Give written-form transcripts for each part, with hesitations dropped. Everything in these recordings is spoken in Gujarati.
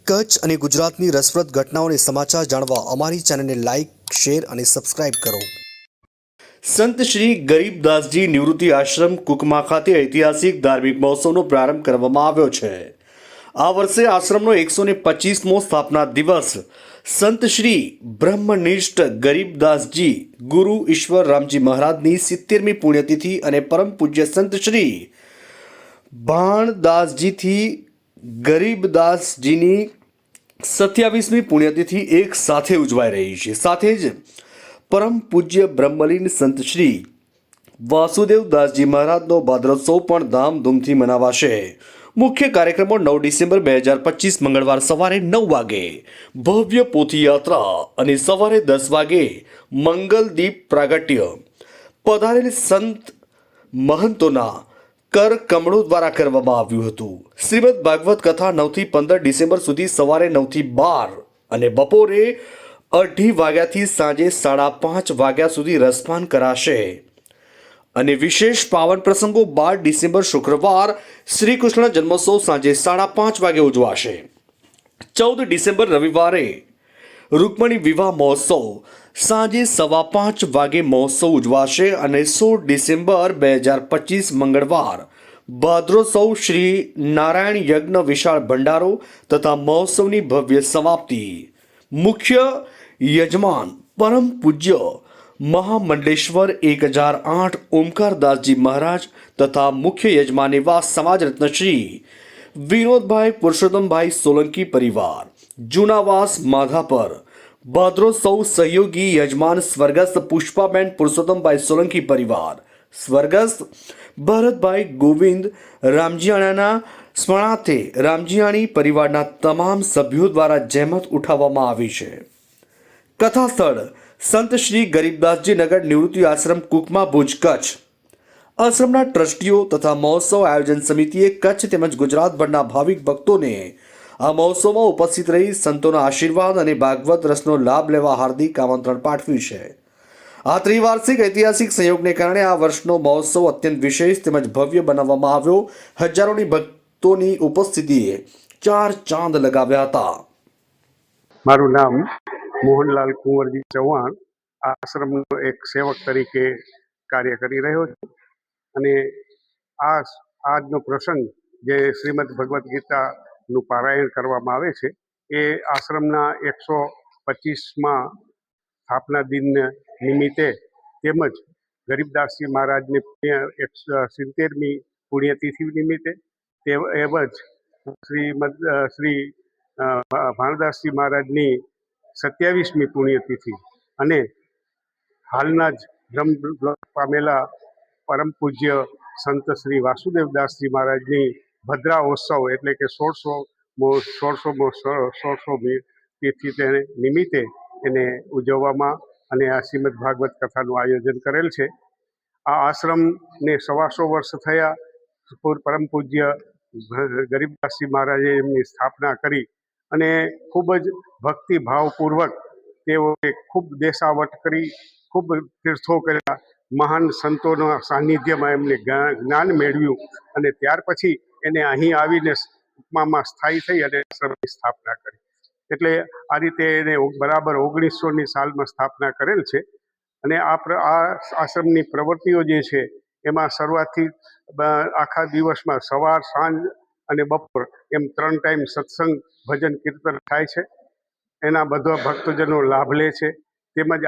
કચ્છ અને ગુજરાતની રસપ્રદ ઘટનાઓને સમાચાર જાણવા અમારી ચેનલને લાઇક, શેર અને સબસ્ક્રાઇબ કરો. સંત શ્રી ગરીબદાસજી નિવૃત્તિ આશ્રમ કુકમા ખાતે ઐતિહાસિક ધાર્મિક મહોત્સવનો પ્રારંભ કરવામાં આવ્યો છે. આ વર્ષે આશ્રમનો 125મો સ્થાપના દિવસ સંત શ્રી બ્રહ્મનિષ્ઠ ગરીબદાસજી ગુરુ ઈશ્વર રામજી મહારાજની 70મી પુણ્યતિથિ અને પરમ પૂજ્ય સંત શ્રી ભાણદાસજીથી ગરીબદાસજીની 27મી પુણ્યતિથિ એક સાથે ઉજવાઈ રહી છે. સાથે જ પરમ પૂજ્ય બ્રહ્મલીન સંત શ્રી વાસુદેવદાસજી મહારાજનો ભાદ્રોત્સવ પણ ધામધૂમથી મનાવાશે. મુખ્ય કાર્યક્રમો 9 ડિસેમ્બર 2025 મંગળવાર સવારે 9 વાગે ભવ્ય પોથીયાત્રા અને સવારે 10 વાગે મંગલદીપ પ્રાગટ્ય પધારેલ સંત મહંતોના કર કમળો દ્વારા કરવામાં આવ્યું હતું. શ્રીમદ ભાગવત કથા 9 થી 15 ડિસેમ્બર સુધી સવારે 9 થી 12 અને બપોરે 2:30 વાગ્યાથી સાંજે 5:30 વાગ્યા સુધી રસપાન કરાશે. અને વિશેષ પાવન પ્રસંગો 12 ડિસેમ્બર શુક્રવાર શ્રી કૃષ્ણ જન્મોત્સવ સાંજે 5:30 વાગે ઉજવાશે. 14 ડિસેમ્બર રવિવારે રૂકમણી વિવાહ મહોત્સવ સાંજે 5:15 વાગે મહોત્સવ ઉજવાશે અને 16 ડિસેમ્બર 2025 મંગળવાર ભાદ્રોત્સવ શ્રી નારાયણ યજ્ઞ વિશાળ ભંડારો તથા મહોત્સવની ભવ્ય સમાપ્તિ. મુખ્ય યજમાન પરમ પૂજ્ય મહામંડલેશ્વર 1008 ઓમકારદાસજી મહારાજ તથા મુખ્ય યજમાન એવા સમાજ રત્ન શ્રી વિનોદભાઈ પુરુષોત્તમભાઈ સોલંકી પરિવાર, જૂનાવાસ માધાપર. ભાદ્રોત્સવ સહયોગી યજમાન સ્વર્ગસ્થ પુષ્પાબેન પુરુષોત્તમભાઈ સોલંકી પરિવાર, સ્વર્ગસ્થ ભરતભાઈ ગોવિંદ રામજીયાણાના સ્મરણાર્થે રામજીયાણી પરિવારના તમામ સભ્યો દ્વારા જહેમત ઉઠાવવામાં આવી છે. કથા સ્થળ સંત શ્રી ગરીબદાસજી નગર નિવૃત્તિ આશ્રમ કુકમા ભુજ કચ્છ. આશ્રમના ટ્રસ્ટીઓ તથા મહોત્સવ આયોજન સમિતિએ કચ્છ તેમજ ગુજરાતભરના ભાવિક ભક્તોને આ મહોત્સવમાં ઉપસ્થિત રહી સંતોના આશીર્વાદ અને ભાગવત રસનો લાભ લેવા હાર્દિક આમંત્રણ પાઠવ્યું છે. આ ત્રિવાર્ષિક ઐતિહાસિક સંયોગને કારણે આ વર્ષનો મહોત્સવ અત્યંત વિશેષ તેમજ ભવ્ય બનાવવામાં આવ્યો. હજારોની ભક્તોની ઉપસ્થિતિએ 4 ચાંદ લગાવ્યા હતા. મારું નામ મોહનલાલ કુંવરજી ચૌહાણ, આશ્રમનો એક સેવક તરીકે કાર્ય કરી રહ્યો છું. અને આજનો પ્રસંગ જે શ્રીમદ ભગવદ્ ગીતાનું પારાયણ કરવામાં આવે છે એ આશ્રમના 125મા સ્થાપના દિન નિમિત્તે તેમજ ગરીબદાસજી મહારાજની 70મી પુણ્યતિથિ નિમિત્તે તેમજ શ્રી ભાણદાસજી મહારાજની 27મી પુણ્યતિથિ અને હાલના જ બ્રહ્મ પામેલા પરમ પૂજ્ય સંત શ્રી વાસુદેવદાસજી મહારાજની ભદ્રાઓત્સવ એટલે કે 16મી તિથિ તેને નિમિત્તે એને ઉજવવામાં અને આ શ્રીમદ ભાગવત કથાનું આયોજન કરેલ છે. આ આશ્રમને 125 વર્ષ થયા. પરમ પૂજ્ય ગરીબદાસજી મહારાજે એમની સ્થાપના કરી અને ખૂબ જ ભક્તિભાવપૂર્વક તેઓએ ખૂબ દેશાવટ કરી, ખૂબ તીર્થો કર્યા, મહાન સંતોના સાનિધ્યમાં એમને જ્ઞાન મેળવ્યું અને ત્યાર પછી એને અહીં આવીને કુકમામાં સ્થાયી થઈ અને આશ્રમની સ્થાપના કરી. એટલે આ રીતે એને બરાબર 1900ની સાલમાં સ્થાપના કરેલ છે. અને આ આશ્રમની પ્રવૃત્તિઓ જે છે એમાં શરૂઆતથી આખા દિવસમાં સવાર, સાંજ અને બપોર એમ 3 ટાઈમ સત્સંગ, ભજન, કીર્તન થાય છે. એના બધા ભક્તજનો લાભ લે છે. તેમજ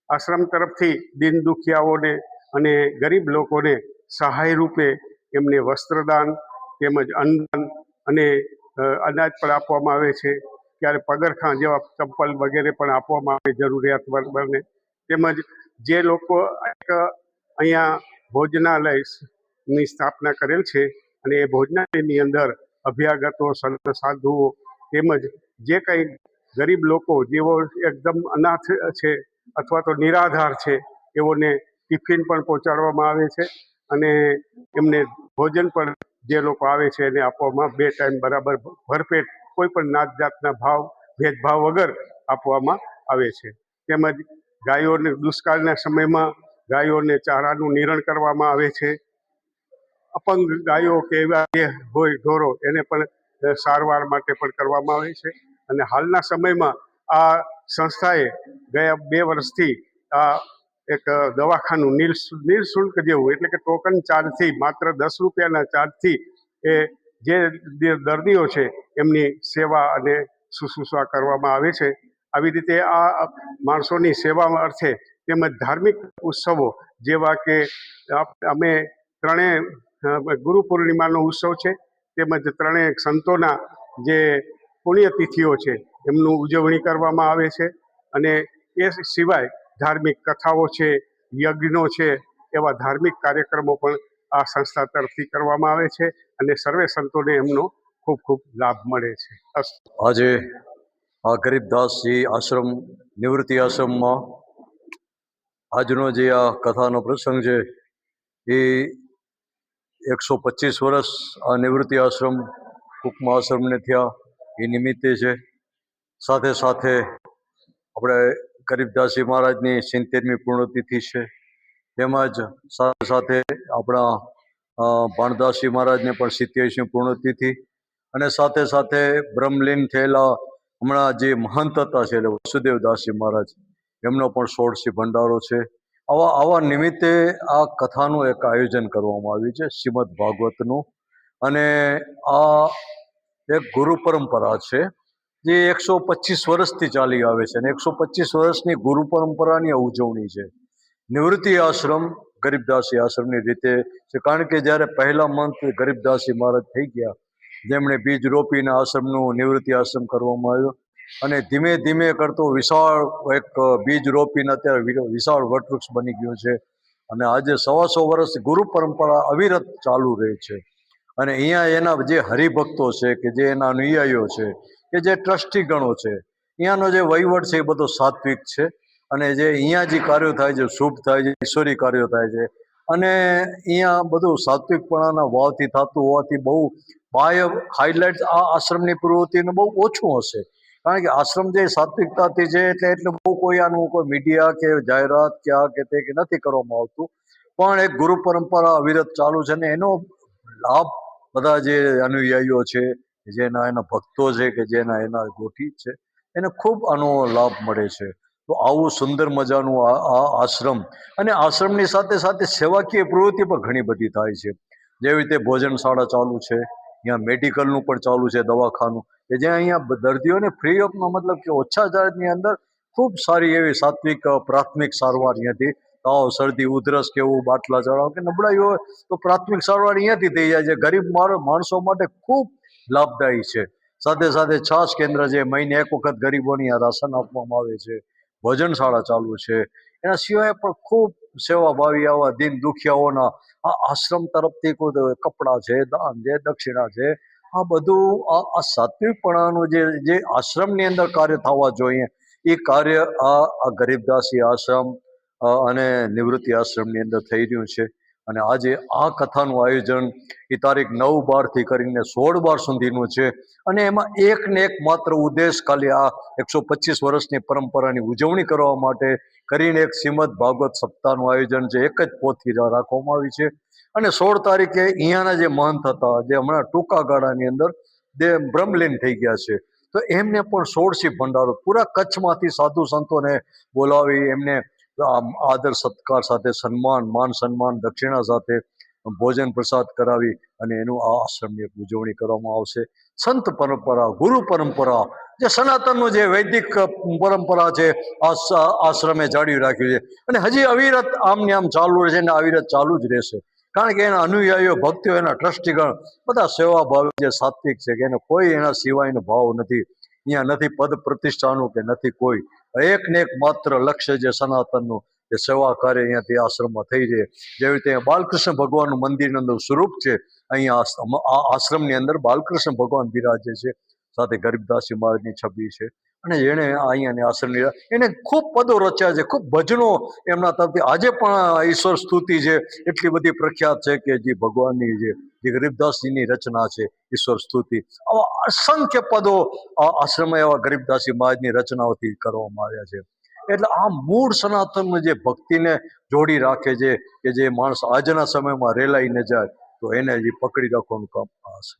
આશ્રમ તરફથી દિન દુખિયાઓને અને ગરીબ લોકોને સહાય રૂપે એમને વસ્ત્રદાન તેમજ અન્નદાન અને અનાજ પણ આપવામાં આવે છે. ત્યારે પગરખાં જેવા ચપ્પલ વગેરે પણ આપવામાં આવે જરૂરિયાતમંદોને. તેમજ જે લોકો અહીંયા ભોજનાલયની સ્થાપના કરેલ છે અને એ ભોજનાલયની અંદર અભ્યાગતો, સંત સાધુઓ તેમજ જે કંઈ ગરીબ લોકો જેઓ એકદમ અનાથ છે અથવા તો નિરાધાર છે એઓને ટિફિન પણ પહોંચાડવામાં આવે છે અને એમને ભોજન પણ જે લોકો આવે છે એને આપવામાં 2 ટાઈમ બરાબર ભરપેટ કોઈ પણ નાત જાતના ભેદભાવ વગર આપવામાં આવે છે. તેમજ ગાયોને દુષ્કાળના સમયમાં ગાયોને ચારાનું નિરણ કરવામાં આવે છે. અપંગ ગાયો કે એવા જે હોય ઢોરો એને પણ સારવાર માટે પણ કરવામાં આવે છે. અને હાલના સમયમાં આ સંસ્થાએ ગયા 2 વર્ષથી આ એક દવાખાનું નિઃશુલ્ક જેવું, એટલે કે ટોકન ચાર્જથી, માત્ર 10 રૂપિયાના ચાર્જથી એ જે દર્દીઓ છે એમની સેવા અને શુશ્રૂષા કરવામાં આવે છે. આવી રીતે આ માણસોની સેવા અર્થે તેમજ ધાર્મિક ઉત્સવો જેવા કે અમે ત્રણેય ગુરુ પૂર્ણિમાનો ઉત્સવ છે, તેમજ ત્રણેય સંતોના જે પુણ્યતિથિઓ છે એમનું ઉજવણી કરવામાં આવે છે. અને એ સિવાય ધાર્મિક કથાઓ છે, યજ્ઞો છે, એવા ધાર્મિક કાર્યક્રમો પણ આ સંસ્થા તરફથી કરવામાં આવે છે અને સર્વે સંતોને એમનો ખૂબ ખૂબ લાભ મળે છે. આજે આ ગરીબદાસજી આશ્રમ નિવૃત્તિ આશ્રમમાં આજનો જે આ કથાનો પ્રસંગ છે એ 125 વર્ષ આ નિવૃત્તિ આશ્રમ ટૂંકમાં આશ્રમને થયા એ નિમિત્તે છે. સાથે સાથે આપણે ગરીબદાસજી મહારાજની 70મી પૂર્ણતિથિ છે. તેમજ સાથે સાથે આપણા ભાણદાસજી મહારાજને પણ 87મી પૂર્ણતિથિ, અને સાથે સાથે બ્રહ્મલીન થયેલા હમણાં જે મહંત હતા છે એટલે વાસુદેવદાસજી મહારાજ, એમનો પણ 16 ભંડારો છે. આવા નિમિત્તે આ કથાનું એક આયોજન કરવામાં આવ્યું છે શ્રીમદ ભાગવતનું. અને આ એક ગુરુ પરંપરા છે જે 125 વર્ષથી ચાલી આવે છે, અને 125 વર્ષની ગુરુ પરંપરાની ઉજવણી છે. નિવૃત્તિ આશ્રમ ગરીબદાસજી આશ્રમની રીતે છે, કારણ કે જ્યારે પહેલા મંત ગરીબદાસજી મહારાજ થઈ ગયા, જેમણે બીજ રોપીને આશ્રમનું નિવૃત્તિ આશ્રમ કરવામાં આવ્યો, અને ધીમે ધીમે કરતો વિશાળ એક બીજ રોપીને અત્યારે વિશાળ વટવૃક્ષ બની ગયું છે. અને આજે 125 વર્ષ ગુરુ પરંપરા અવિરત ચાલુ રહે છે. અને અહીંયા એના જે હરિભક્તો છે, કે જે એના અનુયાયીઓ છે, કે જે ટ્રસ્ટી ગણો છે, અહીંયાનો જે વહીવટ છે એ બધો સાત્વિક છે. અને જે અહીંયા જે કાર્યો થાય છે, શુભ થાય છે, ઈશ્વરી કાર્યો થાય છે, અને અહીંયા બધું સાત્વિકપણાના ભાવથી થતું હોવાથી બહુ બાહ્ય હાઇલાઇટ આ આશ્રમની પ્રવૃત્તિનું બહુ ઓછું હશે. કારણ કે આશ્રમ જે સાત્વિકતાથી છે એટલે બહુ કોઈ આનું કોઈ મીડિયા કે જાહેરાત કે આ કે તે કે નથી કરવામાં આવતું. પણ એક ગુરુ પરંપરા અવિરત ચાલુ છે, ને એનો લાભ બધા જે અનુયાયીઓ છે, જેના એના ભક્તો છે, કે જેના એના ગોઠી છે, એને ખૂબ આનો લાભ મળે છે. તો આવું સુંદર મજાનું આ આશ્રમ, અને આશ્રમની સાથે સાથે સેવાકીય પ્રવૃત્તિ પણ ઘણી બધી થાય છે. જેવી રીતે ભોજનશાળા ચાલુ છે, અહીંયા મેડિકલનું પણ ચાલુ છે, દવાખાનું, કે જ્યાં અહીંયા દર્દીઓને ફ્રી ઓફમાં, મતલબ કે ઓછા ચાર્જની અંદર ખૂબ સારી એવી સાત્વિક પ્રાથમિક સારવાર અહીંયાથી, તાવ શરદી ઉધરસ કે એવું બાટલા ચડાવ કે નબળાઈ હોય તો પ્રાથમિક સારવાર અહીંયાથી થઈ જાય છે. ગરીબ માણસો માટે ખૂબ લાભદાયી છે. સાથે સાથે છાશ કેન્દ્ર છે, મહિને એક વખત ગરીબોને રાશન આપવામાં આવે છે. ભોજનશાળા ચાલુ છે. એના સિવાય પણ ખૂબ સેવાભાવી આવા દિન દુખિયાઓના આ આશ્રમ તરફથી કોઈ કપડાં છે, દાન છે, દક્ષિણા છે, આ બધું આ સાત્વિકપણાનું જે આશ્રમની અંદર કાર્ય થવા જોઈએ એ કાર્ય આ ગરીબદાસી આશ્રમ અને નિવૃત્તિ આશ્રમની અંદર થઈ રહ્યું છે. અને આજે આ કથાનું આયોજન એ તારીખ 9-12 કરીને 16-12 સુધીનું છે. અને એમાં એક ને એક માત્ર ઉદ્દેશ ખાલી આ 125 વર્ષની પરંપરાની ઉજવણી કરવા માટે કરીને એક શ્રીમદ ભાગવત સપ્તાહનું આયોજન છે. એક જ પોથી રાખવામાં આવી છે. અને 16 તારીખે અહીંયાના જે મહંત હતા, જે હમણાં ટૂંકા ગાળાની અંદર જે બ્રહ્મલીન થઈ ગયા છે, તો એમને પણ 16 ભંડારો પૂરા કચ્છમાંથી સાધુ સંતોને બોલાવી એમને આદર સત્કાર સાથે માન સન્માન દક્ષિણા સાથે ભોજન પ્રસાદ કરાવી અને એનું આ આશ્રમની ઉજવણી કરવામાં આવશે. સંત પરંપરા, ગુરુ પરંપરા, જે સનાતનનું જે વૈદિક પરંપરા છે, આશ્રમે જાળવી રાખ્યું છે. અને હજી અવિરત આમને આમ ચાલુ રહેશે, અને અવિરત ચાલુ જ રહેશે. કારણ કે એના અનુયાયીઓ, ભક્તિઓ, એના ટ્રસ્ટીગણ બધા સેવાભાવ જે સાત્વિક છે, કે એને કોઈ એના સિવાયનો ભાવ નથી. અહીંયા નથી પદ પ્રતિષ્ઠાનું કે નથી કોઈ, એક ને એક માત્ર લક્ષ્ય જે સનાતનનું, કે સેવા કાર્ય અહીંયાથી આશ્રમમાં થઈ રહે. જેવી રીતે બાલકૃષ્ણ ભગવાનનું મંદિરનું અંદર સ્વરૂપ છે, અહીંયા આ આશ્રમની અંદર બાલકૃષ્ણ ભગવાન બિરાજે છે, સાથે ગરીબદાસજી મહારાજની છબી છે. અને જેણે અહીંયાની આશ્રમની એને ખૂબ પદો રચ્યા છે, ખૂબ ભજનો એમના તરફથી આજે પણ ઈશ્વર સ્તુતિ છે, એટલી બધી પ્રખ્યાત છે કે જે ભગવાનની જે ગરીબદાસજીની રચના છે, ઈશ્વર સ્તુતિ, આવા અસંખ્ય પદો આ આશ્રમે એવા ગરીબદાસજી મહારાજની રચનાઓથી કરવામાં આવ્યા છે. એટલે આ મૂળ સનાતનનું જે ભક્તિને જોડી રાખે છે, કે જે માણસ આજના સમયમાં રેલાઈ ન જાય, તો એને જે પકડી રાખવાનું કામ આ છે.